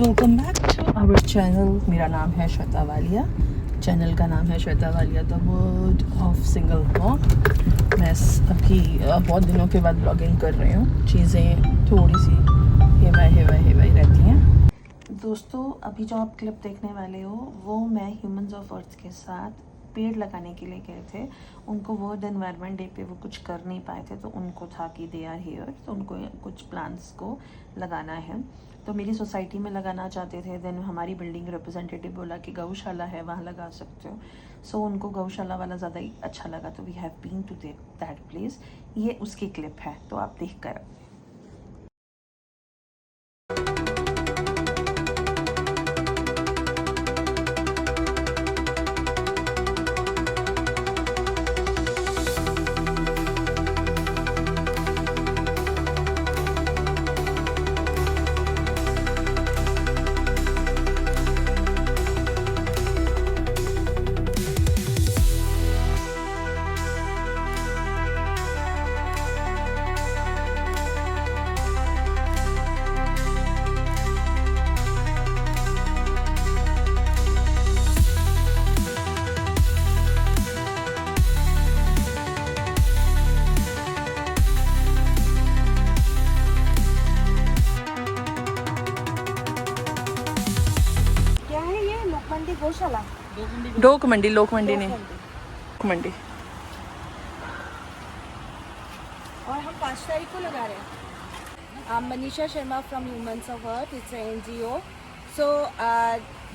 Welcome back to our channel. मेरा नाम है श्वेता वालिया। चैनल का नाम है Shweta Walia the world of single mom. मैं अभी बहुत दिनों के बाद ब्लॉगिंग कर रही हूँ। चीज़ें थोड़ी सी हेवाई रहती हैं। दोस्तों, अभी जो आप क्लिप देखने वाले हो वो मैं ह्यूमंस ऑफ अर्थ के साथ पेड़ लगाने के लिए गए थे। उनको वर्ल्ड एनवायरनमेंट डे पे वो कुछ कर नहीं पाए थे, तो उनको था कि दे आर हियर, तो उनको कुछ प्लांट्स को लगाना है। तो मेरी सोसाइटी में लगाना चाहते थे। देन हमारी बिल्डिंग रिप्रेजेंटेटिव बोला कि गौशाला है, वहाँ लगा सकते हो। सो उनको गौशाला वाला ज़्यादा ही अच्छा लगा, तो we have been to that place. ये उसकी क्लिप है, तो आप देख कर गौशाला लोक मंडी नहीं, मंडी। और हम 5 तारीख को लगा रहे हैं। I'm Manisha Sharma from Humans of Earth. It's an NGO. So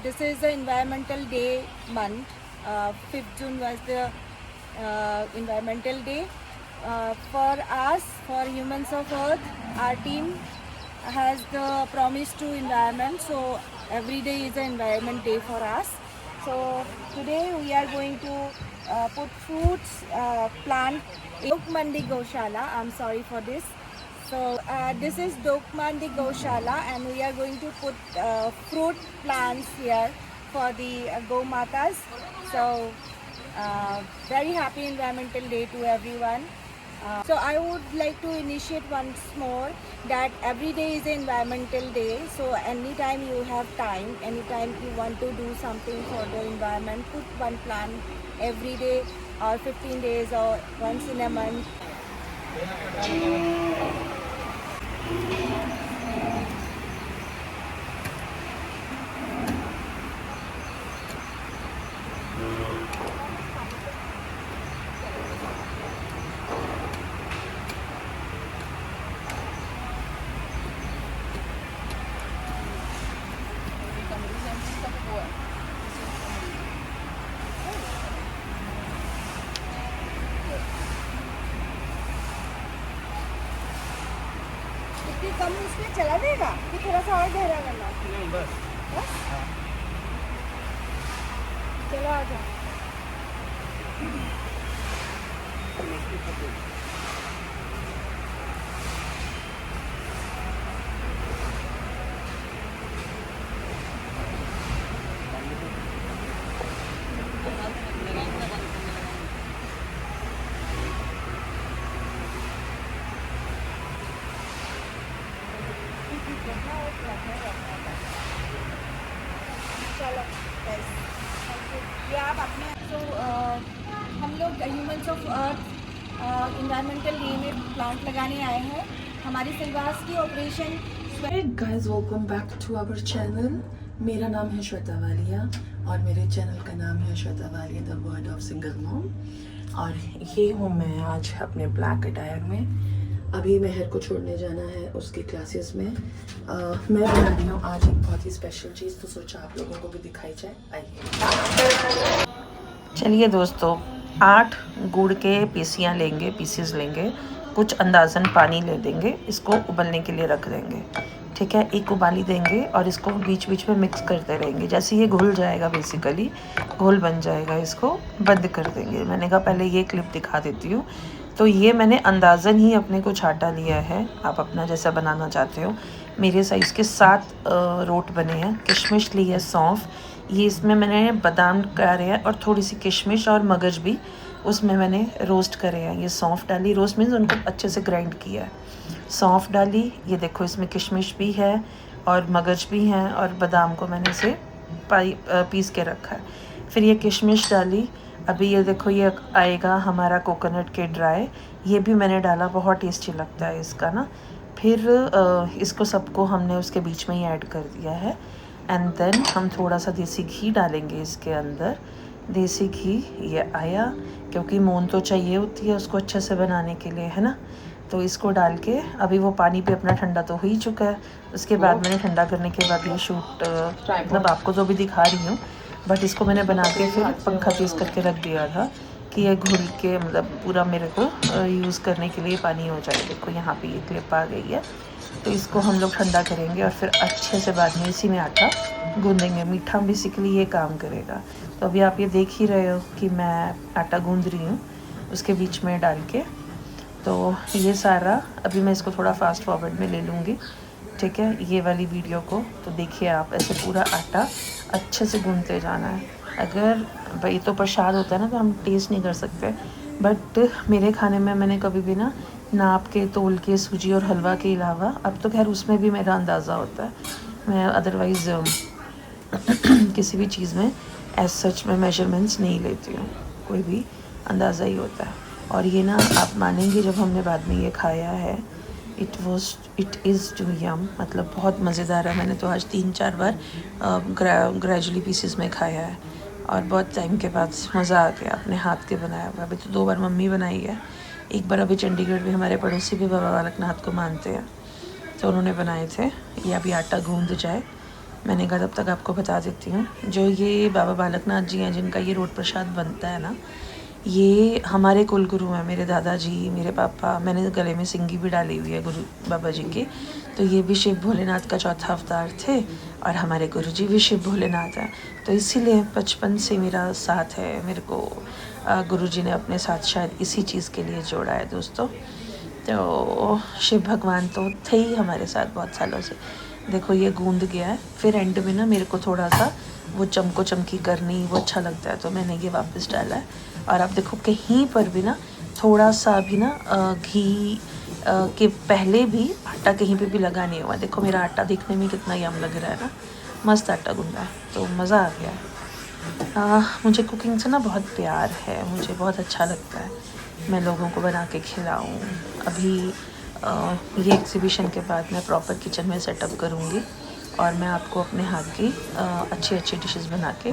this is the Environmental Day month. 5th June was the Environmental Day. For us, for Humans of Earth, our team has the promise to environment. So every day is an environment day for us. So today we are going to put fruits, plant Dokmandi Goshala. I'm sorry for this. So this is Dokmandi Goshala, and we are going to put fruit plants here for the Go Matas. So very happy Environmental Day to everyone. So I would like to initiate once more that every day is an environmental day. So anytime you have time, anytime you want to do something for the environment, put one plant every day or 15 days or once in a month. इतनी कम उसमें चला देगा कि थोड़ा सा और गहरा करना? नहीं, बस चलो आ जाओ। चलो ये आप अपने हम लोग humans of earth environmental day में प्लांट लगाने आए हैं। हमारी सिलवास की operation. Hey guys, welcome back to our channel। मेरा नाम है श्वेता वालिया और मेरे चैनल का नाम है Shweta Walia the world of single mom. और ये हूँ मैं आज अपने ब्लैक अटायर में। अभी मेहर को छोड़ने जाना है उसकी क्लासेस में। मैं बना रही हूँ आज एक बहुत ही स्पेशल चीज़, तो सोचा आप लोगों को भी दिखाई जाए। आइए। चलिए दोस्तों, 8 गुड़ के पीसीस लेंगे, कुछ अंदाज़न पानी ले देंगे, इसको उबलने के लिए रख देंगे। ठीक है, एक उबाली देंगे और इसको बीच बीच में मिक्स करते रहेंगे। जैसे ये घुल जाएगा, बेसिकली घोल बन जाएगा, इसको बंद कर देंगे। मैंने कहा पहले ये क्लिप दिखा देती हूँ। तो ये मैंने अंदाज़न ही अपने को छाटा लिया है, आप अपना जैसा बनाना चाहते हो। मेरे साइज़ के 7 रोट बने हैं। किशमिश ली है, सौंफ, ये इसमें मैंने बादाम करे हैं और थोड़ी सी किशमिश और मगज भी उसमें मैंने रोस्ट करे हैं। ये सौंफ डाली, रोस्ट मीन्स उनको अच्छे से ग्राइंड किया है। सौंफ डाली, ये देखो इसमें किशमिश भी है, और मगज भी हैं और बादाम को मैंने इसे पीस के रखा है। फिर ये किशमिश डाली। अभी ये देखो ये आएगा हमारा कोकोनट के ड्राई, ये भी मैंने डाला, बहुत टेस्टी लगता है इसका ना। फिर इसको सबको हमने उसके बीच में ही ऐड कर दिया है। एंड देन हम थोड़ा सा देसी घी डालेंगे इसके अंदर। देसी घी ये आया, क्योंकि मोन तो चाहिए होती है उसको अच्छे से बनाने के लिए, है ना। तो इसको डाल के अभी वो पानी भी अपना ठंडा तो हो ही चुका है। उसके बाद मैंने ठंडा करने के बाद ये शूट मतलब आपको जो भी दिखा रही हूँ, बट इसको मैंने बना के फिर पंखा तेज करके रख दिया था कि ये घुल के मतलब पूरा मेरे को यूज़ करने के लिए पानी हो जाए। देखो यहाँ पे ये क्लिप आ गई है। तो इसको हम लोग ठंडा करेंगे और फिर अच्छे से बाद में इसी में आटा गूँधेंगे। मीठा बेसिकली ये काम करेगा। तो अभी आप ये देख ही रहे हो कि मैं आटा गूँध रही हूँ उसके बीच में डाल के। तो ये सारा अभी मैं इसको थोड़ा फास्ट फॉरवर्ड में ले लूँगी, ठीक है, ये वाली वीडियो को। तो देखिए आप ऐसे पूरा आटा अच्छे से गूँधते जाना है। अगर भाई तो प्रसाद होता है ना, तो हम टेस्ट नहीं कर सकते, बट मेरे खाने में मैंने कभी भी ना नाप के तोल के सूजी और हलवा के अलावा, अब तो खैर उसमें भी मेरा अंदाज़ा होता है, मैं अदरवाइज़ किसी भी चीज़ में एज सच में मेजरमेंट्स नहीं लेती हूँ, कोई भी अंदाज़ा ही होता है। और ये ना आप मानेंगे जब हमने बाद में ये खाया है, इट इज़ टू यम, मतलब बहुत मज़ेदार है। मैंने तो आज 3-4 बार ग्रेजुअली पीसेस में खाया है और बहुत टाइम के बाद मज़ा आ गया अपने हाथ के बनाया हुआ। अभी तो 2 बार मम्मी बनाई है, एक बार अभी चंडीगढ़ में हमारे पड़ोसी भी बाबा बालकनाथ को मानते हैं, तो उन्होंने बनाए थे। ये अभी आटा गूँध जाए, मैंने कहा तब तक आपको बता देती हूँ। जो ये बाबा बालकनाथ जी हैं जिनका ये रोट प्रसाद बनता है ना, ये हमारे कुलगुरु हैं, मेरे दादाजी, मेरे पापा। मैंने गले में सिंगी भी डाली हुई है गुरु बाबा जी की। तो ये भी शिव भोलेनाथ का चौथा अवतार थे और हमारे गुरुजी भी शिव भोलेनाथ हैं। तो इसीलिए बचपन से मेरा साथ है, मेरे को गुरुजी ने अपने साथ शायद इसी चीज़ के लिए जोड़ा है दोस्तों। तो शिव भगवान तो थे ही हमारे साथ बहुत सालों से। देखो ये गूंद गया है। फिर एंड में ना मेरे को थोड़ा सा वो चमको चमकी करनी वो अच्छा लगता है, तो मैंने ये वापस डाला है। और आप देखो कहीं पर भी ना थोड़ा सा भी ना घी के पहले भी आटा कहीं पे भी लगा नहीं हुआ। देखो मेरा आटा दिखने में कितना यम लग रहा है ना, मस्त आटा गूंदा है, तो मज़ा आ गया है। मुझे कुकिंग से ना बहुत प्यार है, मुझे बहुत अच्छा लगता है मैं लोगों को बना के खिलाऊँ। अभी ये एग्ज़िबिशन के बाद मैं प्रॉपर किचन में सेटअप करूँगी और मैं आपको अपने हाथ की अच्छी अच्छी डिशेस बना के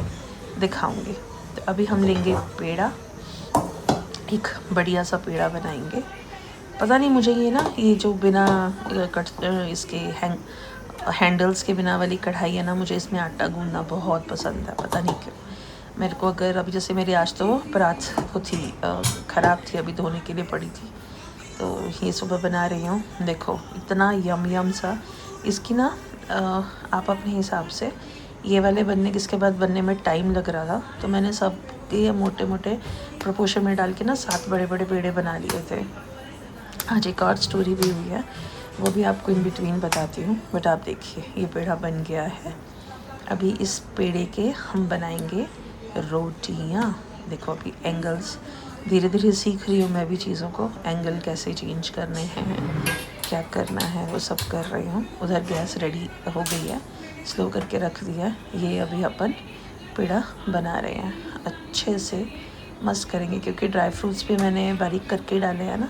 दिखाऊँगी। तो अभी हम लेंगे पेड़ा, एक बढ़िया सा पेड़ा बनाएंगे। पता नहीं मुझे ये ना ये जो बिना इसके हैंडल्स के बिना वाली कढ़ाई है ना, मुझे इसमें आटा गूंदना बहुत पसंद है, पता नहीं क्यों। मेरे को अगर अभी जैसे मेरी आज तो परात वो थी ख़राब थी, अभी धोने के लिए पड़ी थी, तो ये सुबह बना रही हूँ। देखो इतना यम सा इसकी ना आप अपने हिसाब से, ये वाले बनने किसके बाद बनने में टाइम लग रहा था, तो मैंने सब के मोटे मोटे प्रोपोर्शन में डाल के ना 7 बड़े बड़े पेड़े बना लिए थे। आज एक और स्टोरी भी हुई है, वो भी आपको इन बिटवीन बताती हूँ। बट आप देखिए ये पेड़ा बन गया है। अभी इस पेड़े के हम बनाएंगे रोटियाँ। देखो अभी एंगल्स धीरे धीरे सीख रही हूँ मैं भी चीज़ों को, एंगल कैसे चेंज करने हैं, क्या करना है, वो सब कर रही हूँ। उधर गैस रेडी हो गई है, स्लो करके रख दिया। ये अभी अपन पेड़ा बना रहे हैं, अच्छे से मस्त करेंगे, क्योंकि ड्राई फ्रूट्स भी मैंने बारीक करके डाले हैं ना,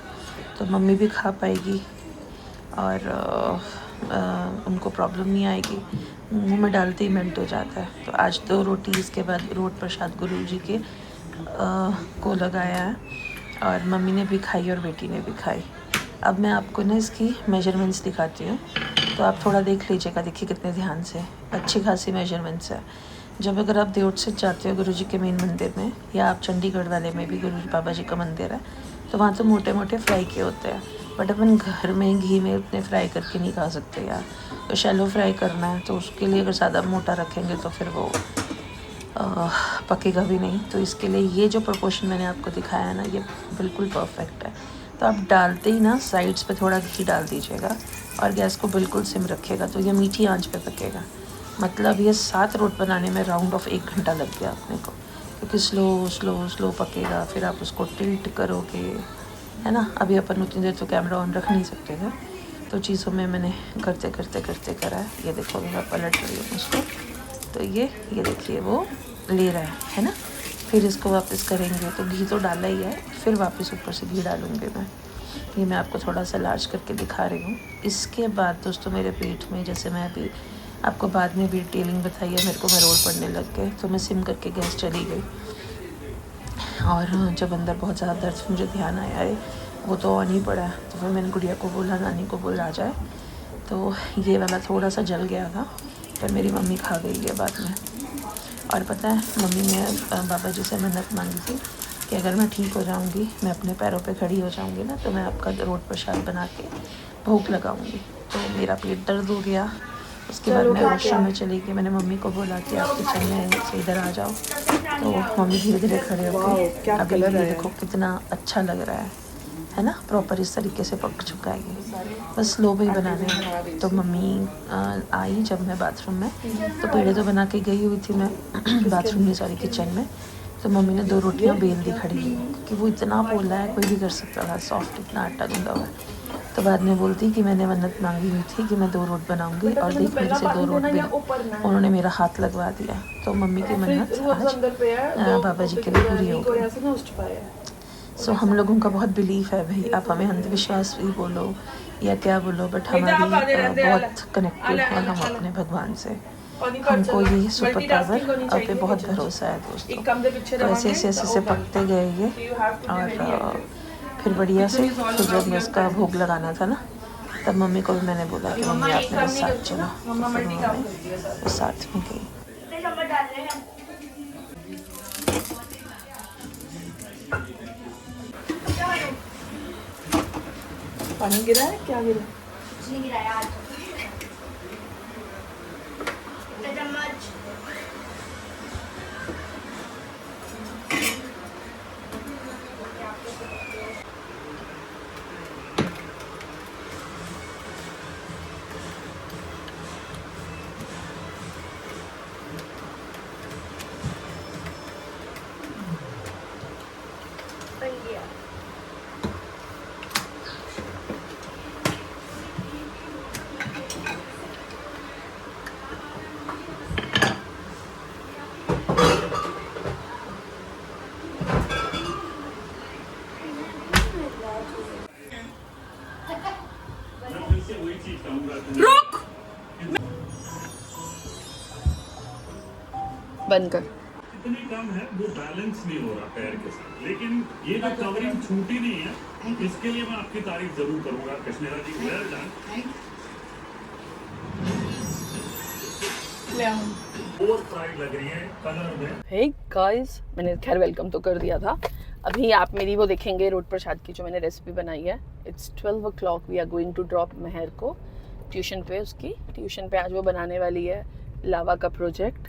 तो मम्मी भी खा पाएगी और उनको प्रॉब्लम नहीं आएगी। मुंह में डालते ही मेल्ट हो जाता है। तो आज 2 रोटी इसके बाद रोट प्रसाद गुरु जी के को लगाया है और मम्मी ने भी खाई और बेटी ने भी खाई। अब मैं आपको ना इसकी मेजरमेंट्स दिखाती हूँ, तो आप थोड़ा देख लीजिएगा। देखिए कितने ध्यान से, अच्छी खासी मेजरमेंट्स है। जब अगर आप देवट से जाते हो गुरु जी के मेन मंदिर में, या आप चंडीगढ़ वाले में भी गुरु बाबा जी का मंदिर है, तो वहाँ तो मोटे मोटे फ्राई किए होते हैं, बट अपन घर में घी में उतने फ्राई करके नहीं खा सकते यार। तो शैलो फ्राई करना है, तो उसके लिए अगर ज़्यादा मोटा रखेंगे तो फिर वो पकेगा भी नहीं। तो इसके लिए ये जो प्रोपोर्शन मैंने आपको दिखाया है ना, ये बिल्कुल परफेक्ट है। तो आप डालते ही ना साइड्स पे थोड़ा घी डाल दीजिएगा और गैस को बिल्कुल सिम रखिएगा, तो ये मीठी आंच पे पकेगा। मतलब ये 7 रोट बनाने में राउंड ऑफ 1 घंटा लग गया अपने को, क्योंकि स्लो पकेगा। फिर आप उसको टिल्ट करोगे, है ना। अभी अपन उतनी देर तो कैमरा ऑन रख नहीं सकते थे, तो चीज़ों में मैंने करते करा है। ये देखो अभी मैं पलट रही हूँ उसको, तो ये देखिए वो ले रहा है ना। फिर इसको वापस करेंगे, तो घी तो डाला ही है, फिर वापस ऊपर से घी डालूँगी मैं। ये मैं आपको थोड़ा सा लार्ज करके दिखा रही हूँ। इसके बाद दोस्तों मेरे पेट में, जैसे मैं अभी आपको बाद में भी डिटेलिंग बताई है, मेरे को मरोड़ पड़ने लग गए, तो मैं सिम करके गैस चली गई। और जब अंदर बहुत ज़्यादा दर्द, मुझे ध्यान आया है वो तो ऑन ही पड़ा है, तो फिर मैंने गुड़िया को बोला, नानी को बोल आ जाए, तो ये वाला थोड़ा सा जल गया था, पर मेरी मम्मी खा गई है बाद में। और पता है मम्मी ने बाबा जी से मन्नत मांगी थी कि अगर मैं ठीक हो जाऊंगी, मैं अपने पैरों पे खड़ी हो जाऊंगी ना, तो मैं आपका रोट प्रसाद बना के भोग लगाऊंगी। तो मेरा पेट दर्द हो गया। उसके बाद मैं वॉशरूम में चली गई। मैंने मम्मी को बोला कि आप किचन में से इधर आ जाओ, तो मम्मी धीरे धीरे खड़े हो गए। अभी ये देखो कितना अच्छा लग रहा है ना, प्रॉपर इस तरीके से पक चुका है ये, बस स्लो में ही बनाने हैं। तो मम्मी आई जब मैं बाथरूम में, तो पहले तो बना के गई हुई थी मैं बाथरूम में, सॉरी किचन में। तो मम्मी ने 2 रोटियां बेल दी खड़ी, क्योंकि वो इतना पोला है, कोई भी कर सकता था, सॉफ्ट इतना आटा गूंदा हुआ है। तो बाद में बोलती कि मैंने मन्नत मांगी हुई थी कि मैं 2 रोट बनाऊंगी, और देख मेरे से 2 रोट भी उन्होंने मेरा हाथ लगवा दिया। तो मम्मी की मन्नत आज बाबा जी के लिए पूरी हो गई। सो हम लोगों का बहुत बिलीफ है भाई, आप हमें अंधविश्वास भी बोलो या क्या बोलो, बट हमारी बहुत कनेक्टेड है हम अपने भगवान से। हमको ये सुपर पावर पे बहुत भरोसा है दोस्तों। तो ऐसे ऐसे पकते गए ये, और फिर बढ़िया से, फिर जब मैं इसका भोग लगाना था ना, तब मम्मी को भी मैंने बोला कि मम्मी आप मेरे साथ चलो, तो फिर उन्होंने वो साथ में गई। पानी गिरा है, क्या गिरा? गिरा है रुक, बंद कर। इतनी कम है वो बैलेंस नहीं हो रहा पैर के साथ, लेकिन ये जो कवरिंग छूटी नहीं है, इसके लिए मैं आपकी तारीफ जरूर करूंगा कृष्णा जी। वेल डन, बहुत प्राइड लग रही है कलर में। हे गाइस, मैंने खैर वेलकम तो कर दिया था। अभी आप मेरी वो देखेंगे रोट प्रसाद की जो मैंने रेसिपी बनाई है। It's 12 o'clock, we are going to drop Mehar को ट्यूशन पे। उसकी ट्यूशन पे आज वो बनाने वाली है लावा का प्रोजेक्ट।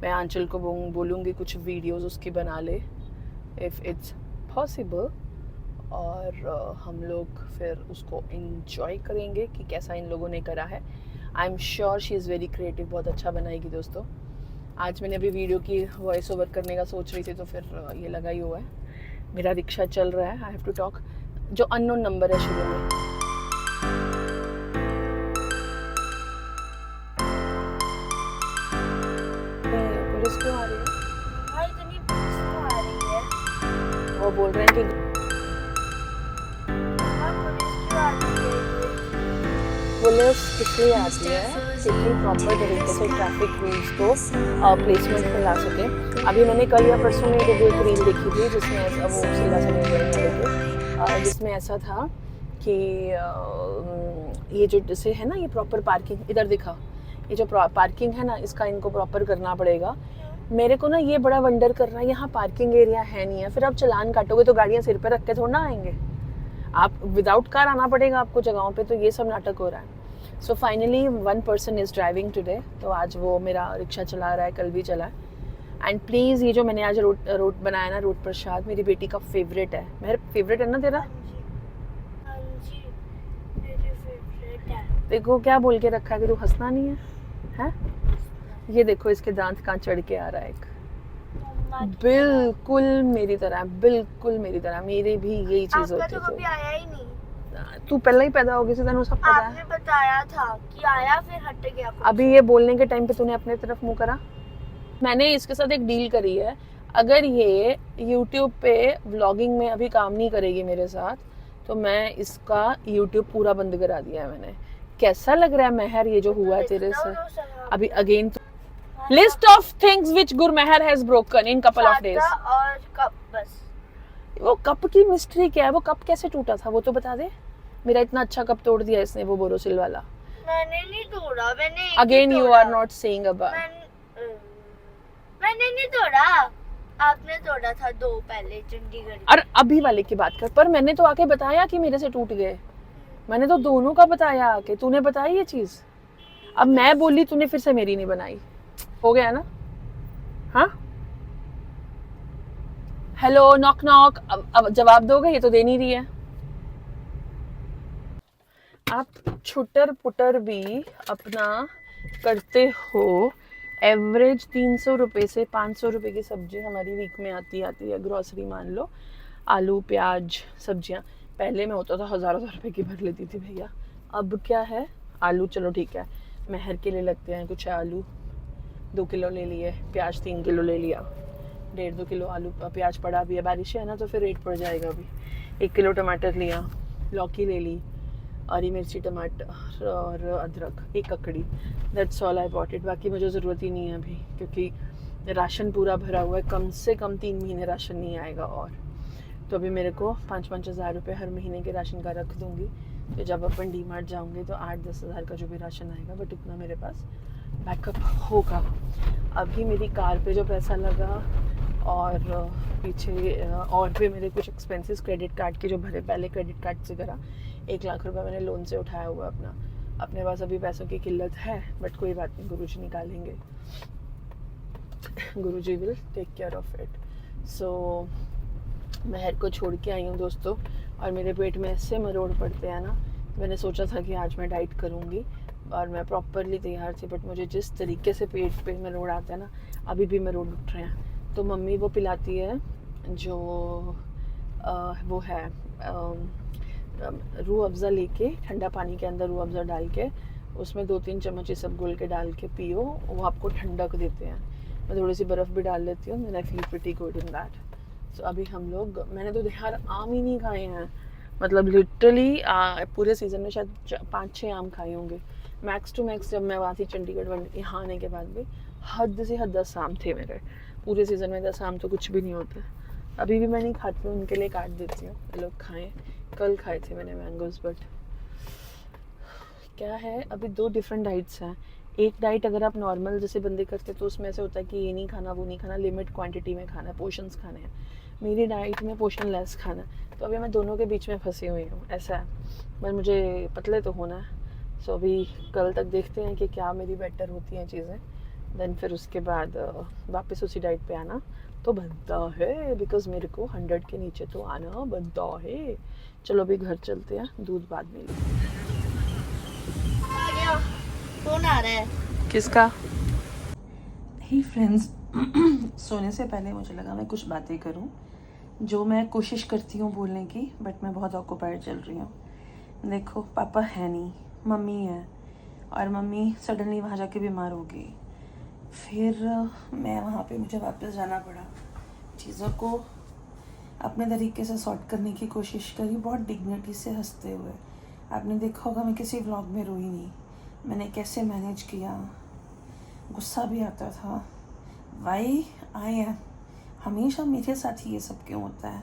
मैं आंचल को बोलूँगी कुछ वीडियोस उसकी बना ले, इफ़ इट्स पॉसिबल, और हम लोग फिर उसको इंजॉय करेंगे कि कैसा इन लोगों ने करा है। I am sure she is very creative, बहुत अच्छा बनाएगी दोस्तों। आज मैंने अभी वीडियो की वॉइस ओवर करने का सोच रही थी, तो फिर ये लगा ही हुआ है। मेरा रिक्शा चल रहा है, आई हैव टू टॉक। जो अननोन नंबर है शुरू में, पुलिस क्यों आ रही है? भाई इतनी पुलिस क्यों आ रही है? वो बोल रहे हैं कि पुलिस क्यों आ रही है? पुलिस इसलिए आती है क्योंकि प्रॉपर तरीके से ट्रैफिक रूल्स को प्लेसमेंट में ला सके। अभी मैंने कल या परसों में एक रील देखी थी जिसमें ऐसा, वो सीधा सा नहीं, जिसमें ऐसा था कि ये जो जैसे है ना, ये प्रॉपर पार्किंग, इधर दिखा, ये जो पार्किंग है ना, इसका इनको प्रॉपर करना पड़ेगा। मेरे को ना ये बड़ा वंडर कर रहा है, यहाँ पार्किंग एरिया है नहीं है, फिर आप चालान काटोगे तो गाड़ियाँ सिर पे रख के थोड़ा ना आएंगे, आप विदाउट कार आना पड़ेगा आपको जगहों पे। तो ये सब नाटक हो रहा है। So finally 1 person is driving today. तो आज वो मेरा रिक्शा चला रहा है, कल भी चला। एंड प्लीज़ ये जो मैंने आज रोट बनाया ना, रोट प्रसाद, मेरी बेटी का फेवरेट है। मेरा फेवरेट है ना तेरा? हाँ जी, मेरी फेवरेट है। देखो क्या बोल के रखा है कि तू हंसना नहीं है, हैं? ये देखो इसके दांत कहाँ चढ़ के आ रहा है। बिल्कुल मेरी तरह, बिल्कुल मेरी तरह, मेरी भी यही चीज़ होती है। आपका तो कभी आया ही नहीं। तू पहले ही पैदा हो गई थी, तेनू सब पता है। आपने बताया था कि आया फिर हट गया कुछ। अभी ये बोलने के टाइम पे तूने अपने तरफ मुंह करा। मैंने इसके साथ एक डील करी है, अगर ये YouTube पे व्लॉगिंग में अभी काम नहीं करेगी मेरे साथ तो मैं इसका YouTube पूरा बंद करा दिया है मैंने। कैसा लग रहा है महर ये जो हुआ है तेरे से? अभी again list of things which Gurmehar has broken in couple of days. और कप बस। वो कप की मिस्ट्री क्या है? वो कप कैसे टूटा था वो तो बता दे। मेरा इतना अच्छा कप तोड़ दिया इसने, वो बोरोसिल वाला। मैंने नहीं तोड़ा, मैंने again you are not saying about. मैंने नहीं तोड़ा, आपने तोड़ा था 2 पहले चंडीगढ़। और अभी वाले की बात कर, पर मैंने तो आके बताया कि मेरे से टूट गए। मैंने तो दोनों का बताया आके, तूने बताई ये चीज। अब मैं बोली, तूने फिर से मेरी नहीं बनाई। हो गया ना? हाँ, हेलो नॉक नॉक। अब जवाब दोगे? ये तो दे नहीं रही है। आप छुटर पुटर भी अपना करते हो। एवरेज 300 रुपये से 500 रुपये की सब्जी हमारी वीक में आती है। ग्रॉसरी मान लो, आलू प्याज सब्जियां। पहले में होता था हज़ार रुपये की भर लेती थी भैया। अब क्या है? आलू चलो ठीक है, महर के लिए लगते हैं कुछ आलू 2 किलो ले लिए, प्याज 3 किलो ले लिया, 1.5-2 किलो आलू प्याज पड़ा भी है। बारिश है ना तो फिर रेट पड़ जाएगा अभी। 1 किलो टमाटर लिया, लौकी ले ली, हरी मिर्ची टमाटर और अदरक, 1 ककड़ी। That's all I bought it. बाकी मुझे ज़रूरत ही नहीं है अभी, क्योंकि राशन पूरा भरा हुआ है। कम से कम 3 महीने राशन नहीं आएगा। और तो अभी मेरे को 5-5 हज़ार रुपये हर महीने के राशन का रख दूँगी। तो जब अपन डी-मार्ट जाऊँगे तो 8-10 हज़ार का जो भी राशन आएगा, बट इतना मेरे पास बैकअप होगा। अभी मेरी कार पे जो पैसा लगा और पीछे और भी मेरे कुछ एक्सपेंसेस क्रेडिट कार्ड के जो भरे, पहले क्रेडिट कार्ड से करा। 1 लाख रुपए मैंने लोन से उठाया हुआ अपना। अपने पास अभी पैसों की किल्लत है, बट कोई बात नहीं, गुरुजी निकालेंगे। Guruji will take care of it. So Mehar को छोड़ के आई हूँ दोस्तों, और मेरे पेट में ऐसे मरोड़ पड़ते हैं ना। मैंने सोचा था कि आज मैं डाइट करूँगी और मैं प्रॉपरली तैयार थी, बट मुझे जिस तरीके से पेट पे मरोड़ आता है ना, अभी भी मरोड़ उठ रहे हैं। तो मम्मी वो पिलाती है जो वो है रूह अफ़ज़ा लेके, ठंडा पानी के अंदर रूह अफ़ज़ा डाल के उसमें 2-3 चम्मच ये सब घोल के डाल के पियो, वो आपको ठंडक देते हैं। मैं थोड़ी सी बर्फ़ भी डाल लेती हूँ, मैंने feel pretty good in that. So अभी हम लोग, मैंने तो यार आम ही नहीं खाए हैं, मतलब लिटरली पूरे सीज़न में शायद 5-6 आम खाए होंगे मैक्स टू मैक्स। जब मैं वहाँ थी चंडीगढ़ यहाँ आने के बाद भी हद से हद 10 आम थे मेरे पूरे सीज़न में। 10 आम तो कुछ भी नहीं होते। अभी भी मैं नहीं खाती हूँ, उनके लिए काट देती हूँ, ये लोग खाएँ। कल खाए थे मैंने मैंगोज़, बट क्या है, अभी 2 डिफरेंट डाइट्स हैं। एक डाइट अगर आप नॉर्मल जैसे बंदे करते तो उसमें ऐसे होता है कि ये नहीं खाना वो नहीं खाना, लिमिट क्वांटिटी में खाना है, पोर्शंस खाने हैं। मेरी डाइट में पोर्शन लेस खाना है। तो अभी मैं दोनों के बीच में फंसी हुई हूँ, ऐसा है। पर मुझे पतले तो होना है। सो अभी कल तक देखते हैं कि क्या मेरी बेटर होती हैं चीज़ें, देन फिर उसके बाद वापस उसी डाइट पे आना तो बनता है, बिकॉज मेरे को 100 के नीचे तो आना बनता है। चलो अभी घर चलते हैं, दूध बाद में। कौन आ रहा है? किसका? हे फ्रेंड्स, सोने से पहले मुझे लगा मैं कुछ बातें करूं, जो मैं कोशिश करती हूं बोलने की, बट मैं बहुत ऑक्यूपाइड चल रही हूं। देखो, पापा है नहीं, मम्मी है, और मम्मी सडनली वहाँ जाके बीमार हो गई। फिर मैं वहाँ पे मुझे वापस जाना पड़ा। चीज़ों को अपने तरीके से सॉर्ट करने की कोशिश करी, बहुत डिग्निटी से हंसते हुए। आपने देखा होगा मैं किसी व्लॉग में रोई नहीं, मैंने कैसे मैनेज किया। गुस्सा भी आता था, वाई आई एम, हमेशा मेरे साथ ही ये सब क्यों होता है।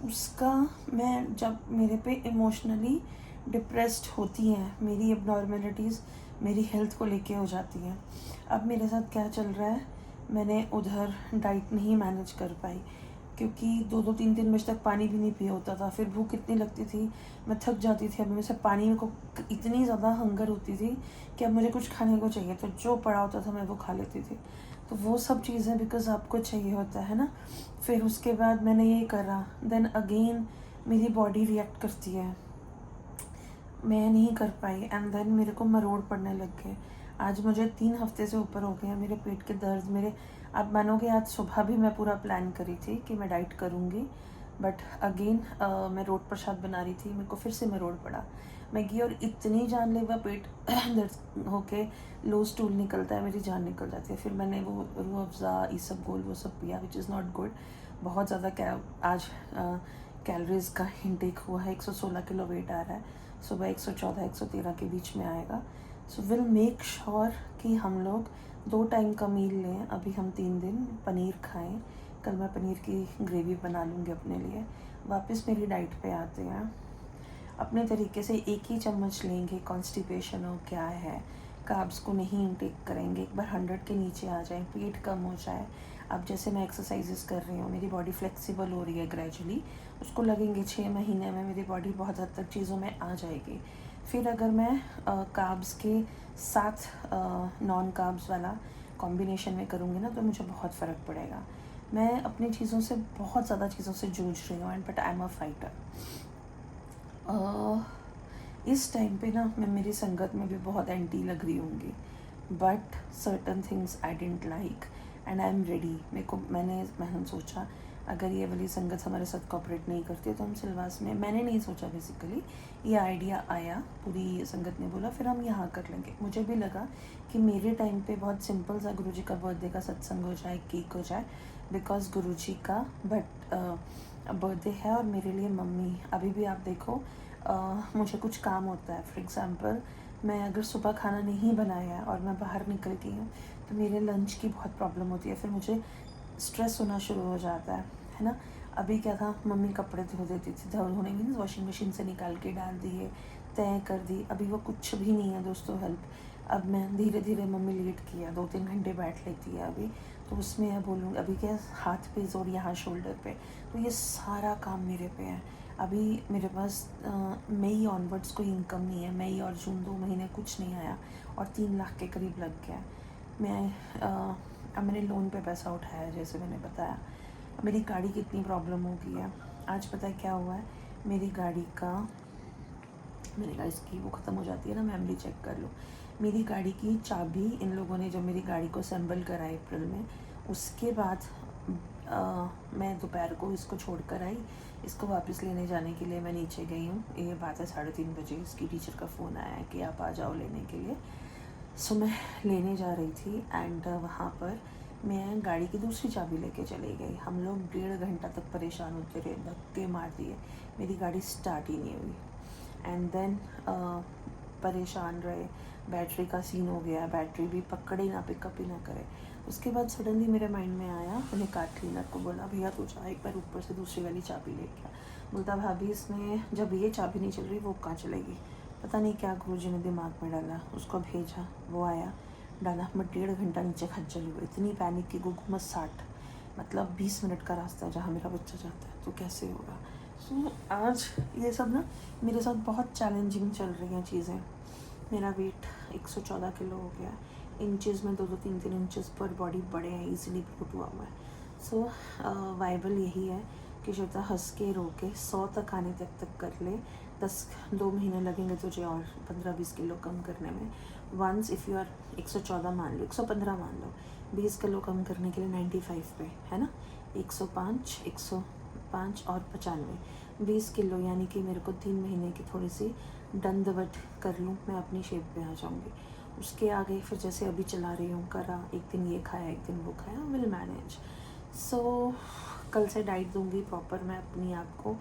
उसका मैं जब मेरे पे इमोशनली डिप्रेस्ड होती हैं, मेरी एबनॉर्मलिटीज़ मेरी हेल्थ को लेके हो जाती हैं। अब मेरे साथ क्या चल रहा है, मैंने उधर डाइट नहीं मैनेज कर पाई, क्योंकि 2-2, 3-3 बजे तक पानी भी नहीं पिया होता था। फिर भूख इतनी लगती थी, मैं थक जाती थी। अब मेरे से पानी को इतनी ज़्यादा हंगर होती थी कि अब मुझे कुछ खाने को चाहिए, तो जो पड़ा होता था मैं वो खा लेती थी। तो वो सब चीज़ें बिकॉज आपको चाहिए होता है ना। फिर उसके बाद मैंने ये करा, देन अगेन मेरी बॉडी रिएक्ट करती है, मैं नहीं कर पाई, एंड देन मेरे को मरोड़ पड़ने लग गए। आज मुझे 3 हफ्ते से ऊपर हो गया मेरे पेट के दर्द। मेरे, आप मानोगे, आज सुबह भी मैं पूरा प्लान करी थी कि मैं डाइट करूँगी, बट अगेन मैं रोड प्रसाद बना रही थी, मेरे को फिर से मैं रोड पड़ा। मैं गई और इतनी जानलेवा पेट दर्द होके लो स्टूल निकलता है, मेरी जान निकल जाती है। फिर मैंने वो रूह अफ़ज़ा इसबगोल वो सब पिया, विच इज़ नॉट गुड। बहुत ज़्यादा आज कैलोरीज़ का इंटेक हुआ है। 116 किलो वेट आ रहा है, सुबह 114-113 के बीच में आएगा। सो विल मेक श्योर कि हम लोग 2 टाइम का मील लें। अभी हम 3 दिन पनीर खाएं, कल मैं पनीर की ग्रेवी बना लूँगी अपने लिए। वापस मेरी डाइट पे आते हैं, अपने तरीके से 1 ही चम्मच लेंगे। कॉन्स्टिपेशन हो क्या है, कार्ब्स को नहीं इंटेक करेंगे। एक बार 100 के नीचे आ जाए, पेट कम हो जाए। अब जैसे मैं एक्सरसाइजेस कर रही हूँ, मेरी बॉडी फ्लेक्सिबल हो रही है ग्रेजुअली, उसको लगेंगे 6 महीने में मेरी बॉडी बहुत हद तक चीज़ों में आ जाएगी। फिर अगर मैं कार्ब्स के साथ नॉन कार्ब्स वाला कॉम्बिनेशन में करूँगी ना, तो मुझे बहुत फ़र्क पड़ेगा। मैं अपनी चीज़ों से बहुत ज़्यादा चीज़ों से जूझ रही हूँ, and but I am a fighter. इस टाइम पे ना मैं मेरी संगत में भी बहुत एंटी लग रही होंगी, but certain things I didn't like and I am ready. मैंने सोचा अगर ये वाली संगत हमारे साथ कोऑपरेट नहीं करती तो हम सिलवास में, मैंने नहीं सोचा बेसिकली, ये आइडिया आया, पूरी संगत ने बोला फिर हम यहाँ कर लेंगे। मुझे भी लगा कि मेरे टाइम पे बहुत सिंपल सा गुरुजी का बर्थडे का सत्संग हो जाए, केक हो जाए, बिकॉज गुरुजी का बर्थडे है और मेरे लिए मम्मी। अभी भी आप देखो मुझे कुछ काम होता है, फॉर एग्ज़ाम्पल मैं अगर सुबह खाना नहीं बनाया है और मैं बाहर निकल गई हूँ तो मेरे लंच की बहुत प्रॉब्लम होती है, फिर मुझे स्ट्रेस होना शुरू हो जाता है ना। अभी क्या था, मम्मी कपड़े धो देती थी, धोने मीन्स वॉशिंग मशीन से निकाल के डाल दिए, तय कर दी। अभी वो कुछ भी नहीं है दोस्तों, हेल्प। अब मैं धीरे धीरे मम्मी लेट किया, 2-3 घंटे बैठ लेती है अभी, तो उसमें मैं बोलूँगी अभी क्या हाथ पे जोर, यहाँ शोल्डर पे, तो ये सारा काम मेरे पे है। अभी मेरे पास मई ऑनवर्ड्स कोई इनकम नहीं है। मई और जून 2 महीने कुछ नहीं आया और 3 लाख के करीब लग गया। अब मैंने लोन पे पैसा उठाया, जैसे मैंने बताया। मेरी गाड़ी की इतनी प्रॉब्लम हो गई है। आज पता है क्या हुआ है, मेरी गाड़ी इसकी वो ख़त्म हो जाती है ना, मेमोरी चेक कर लो। मेरी गाड़ी की चाबी इन लोगों ने जब मेरी गाड़ी को असेंबल करा अप्रैल में, उसके बाद मैं दोपहर को इसको छोड़ कर आई। इसको वापस लेने जाने के लिए मैं नीचे गई हूँ। ये बात है 3:30 बजे, इसकी टीचर का फ़ोन आया है कि आप आ जाओ लेने के लिए। सो मैं लेने जा रही थी एंड वहाँ पर मैं गाड़ी की दूसरी चाबी लेके चली गई। हम लोग 1.5 घंटा तक परेशान होते रहे, धक्के मार दिए, मेरी गाड़ी स्टार्ट ही नहीं हुई। एंड देन परेशान रहे, बैटरी का सीन हो गया, बैटरी भी पकड़े ना, पिकअप ही ना करे। उसके बाद सडनली मेरे माइंड में आया, मैंने कार क्लीनर को बोला भैया तू जा एक बार ऊपर से दूसरी वाली चाबी लेके आ। बोलता भाभी इसमें जब ये चाबी नहीं चल रही वो कहाँ चलेगी। पता नहीं क्या गुरुजी ने दिमाग में डाला, उसको भेजा, वो आया, डाला। मैं 1.5 घंटा नीचे खज्जल हुई, इतनी पैनिक की। गुगु मत 60 मतलब 20 मिनट का रास्ता है जहाँ मेरा बच्चा जाता है, तो कैसे होगा। सो आज ये सब ना मेरे साथ बहुत चैलेंजिंग चल रही हैं चीज़ें। मेरा वेट 114 किलो हो गया, इंचेस में 2-2, 3-3 इंचेस पर बॉडी बड़े हैं, ईजिली ब्लूट हुआ हुआ है। सो वाइबल यही है कि श्वेता हंस के रो के 100 तक आने तक कर ले। 2 महीने लगेंगे तुझे और 15-20 किलो कम करने में। वंस इफ़ यू आर 114 मान लो, 115 मान लो, 20 किलो कम करने के लिए 95 पे है ना, 105 और 95, 20 किलो, यानी कि मेरे को 3 महीने की थोड़ी सी दंडवत कर लूँ, मैं अपनी शेप पे आ जाऊँगी। उसके आगे फिर जैसे अभी चला रही हूँ, करा, एक दिन ये खाया एक दिन वो खाया, विल मैनेज। सो कल से डाइट दूँगी प्रॉपर मैं अपनी आप को।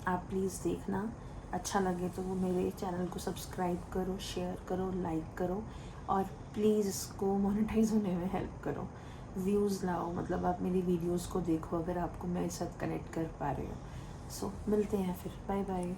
आप प्लीज़ देखना, अच्छा लगे तो मेरे चैनल को सब्सक्राइब करो, शेयर करो, लाइक करो, और प्लीज़ इसको मोनेटाइज होने में हेल्प करो, व्यूज़ लाओ। मतलब आप मेरी वीडियोस को देखो अगर आपको मेरे साथ कनेक्ट कर पा रहे हो। सो मिलते हैं फिर, बाय बाय।